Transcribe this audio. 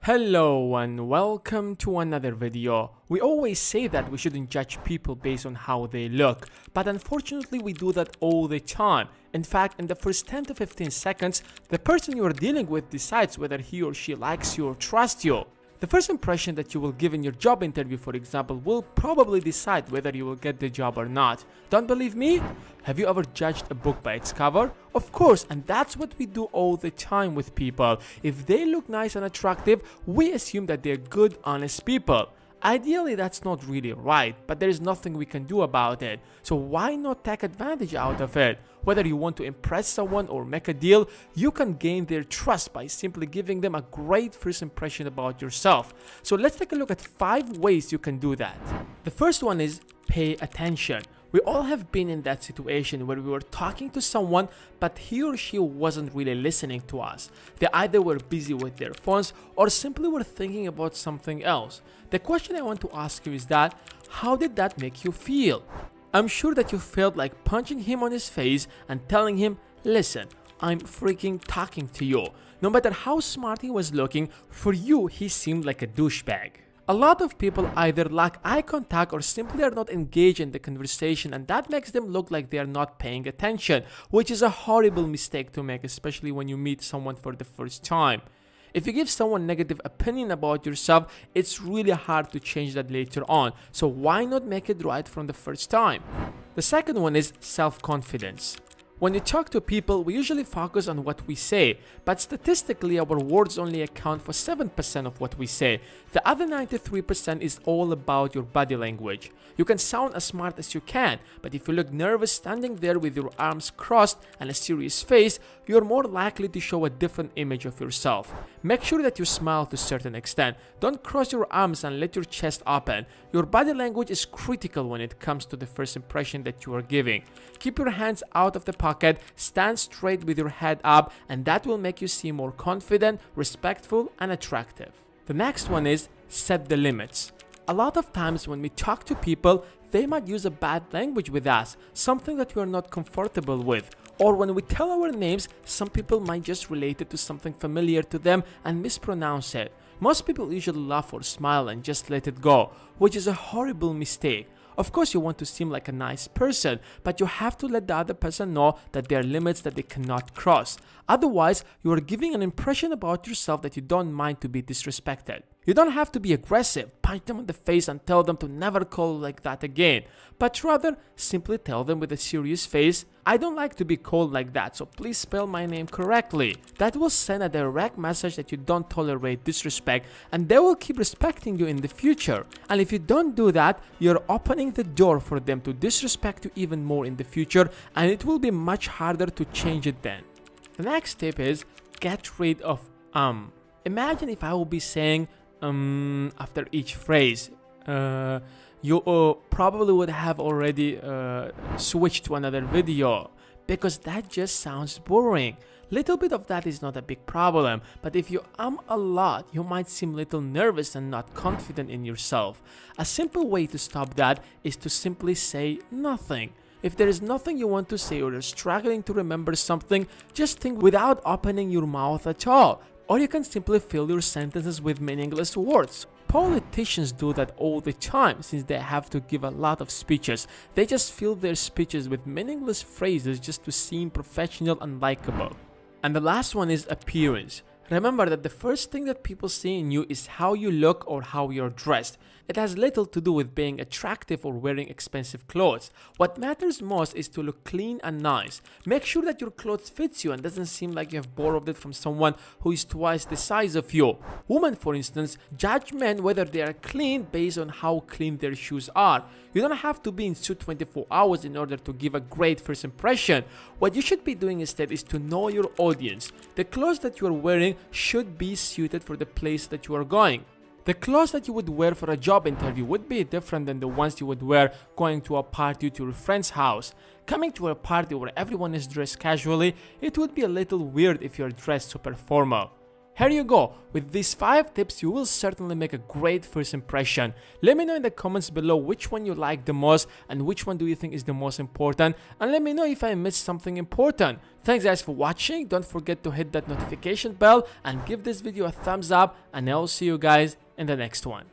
Hello and welcome to another video. We always say that we shouldn't judge people based on how they look, but unfortunately we do that all the time. In fact, in the first 10 to 15 seconds, the person you are dealing with decides whether he or she likes you or trusts you. The first impression that you will give in your job interview, for example, will probably decide whether you will get the job or not. Don't believe me? Have you ever judged a book by its cover? Of course, and that's what we do all the time with people. If they look nice and attractive, we assume that they're good, honest people. Ideally, that's not really right, but there is nothing we can do about it. So why not take advantage out of it? Whether you want to impress someone or make a deal, you can gain their trust by simply giving them a great first impression about yourself. So let's take a look at 5 ways you can do that. The first one is pay attention. We all have been in that situation where we were talking to someone, but he or she wasn't really listening to us. They either were busy with their phones or simply were thinking about something else. The question I want to ask you is that, how did that make you feel? I'm sure that you felt like punching him on his face and telling him, listen, I'm freaking talking to you. No matter how smart he was looking, for you he seemed like a douchebag. A lot of people either lack eye contact or simply are not engaged in the conversation, and that makes them look like they are not paying attention, which is a horrible mistake to make, especially when you meet someone for the first time. If you give someone negative opinion about yourself, it's really hard to change that later on, so why not make it right from the first time? The second one is self-confidence. When you talk to people, we usually focus on what we say, but statistically our words only account for 7% of what we say. The other 93% is all about your body language. You can sound as smart as you can, but if you look nervous standing there with your arms crossed and a serious face, you're more likely to show a different image of yourself. Make sure that you smile to a certain extent. Don't cross your arms and let your chest open. Your body language is critical when it comes to the first impression that you are giving. Keep your hands out of the pocket, stand straight with your head up, and that will make you seem more confident, respectful, and attractive. The next one is set the limits. A lot of times when we talk to people, they might use a bad language with us, something that we are not comfortable with. Or when we tell our names, some people might just relate it to something familiar to them and mispronounce it. Most people usually laugh or smile and just let it go, which is a horrible mistake. Of course, you want to seem like a nice person, but you have to let the other person know that there are limits that they cannot cross. Otherwise, you are giving an impression about yourself that you don't mind to be disrespected. You don't have to be aggressive, punch them in the face and tell them to never call like that again, but rather simply tell them with a serious face, I don't like to be called like that, so please spell my name correctly. That will send a direct message that you don't tolerate disrespect, and they will keep respecting you in the future. And if you don't do that, you're opening the door for them to disrespect you even more in the future, and it will be much harder to change it then. The next tip is get rid of Imagine if I will be saying after each phrase. You probably would have already switched to another video because that just sounds boring. Little bit of that is not a big problem, but if you a lot, you might seem little nervous and not confident in yourself. A simple way to stop that is to simply say nothing. If there is nothing you want to say or you're struggling to remember something, just think without opening your mouth at all. Or you can simply fill your sentences with meaningless words. Politicians do that all the time since they have to give a lot of speeches. They just fill their speeches with meaningless phrases just to seem professional and likable. And the last one is appearance. Remember that the first thing that people see in you is how you look or how you're dressed. It has little to do with being attractive or wearing expensive clothes. What matters most is to look clean and nice. Make sure that your clothes fits you and doesn't seem like you have borrowed it from someone who is twice the size of you. Women, for instance, judge men whether they are clean based on how clean their shoes are. You don't have to be in suit 24 hours in order to give a great first impression. What you should be doing instead is to know your audience. The clothes that you are wearing should be suited for the place that you are going. The clothes that you would wear for a job interview would be different than the ones you would wear going to a party to your friend's house. Coming to a party where everyone is dressed casually, it would be a little weird if you're dressed super formal. Here you go. With these 5 tips, you will certainly make a great first impression. Let me know in the comments below which one you like the most and which one do you think is the most important, and let me know if I missed something important. Thanks guys for watching. Don't forget to hit that notification bell and give this video a thumbs up, and I'll see you guys in the next one.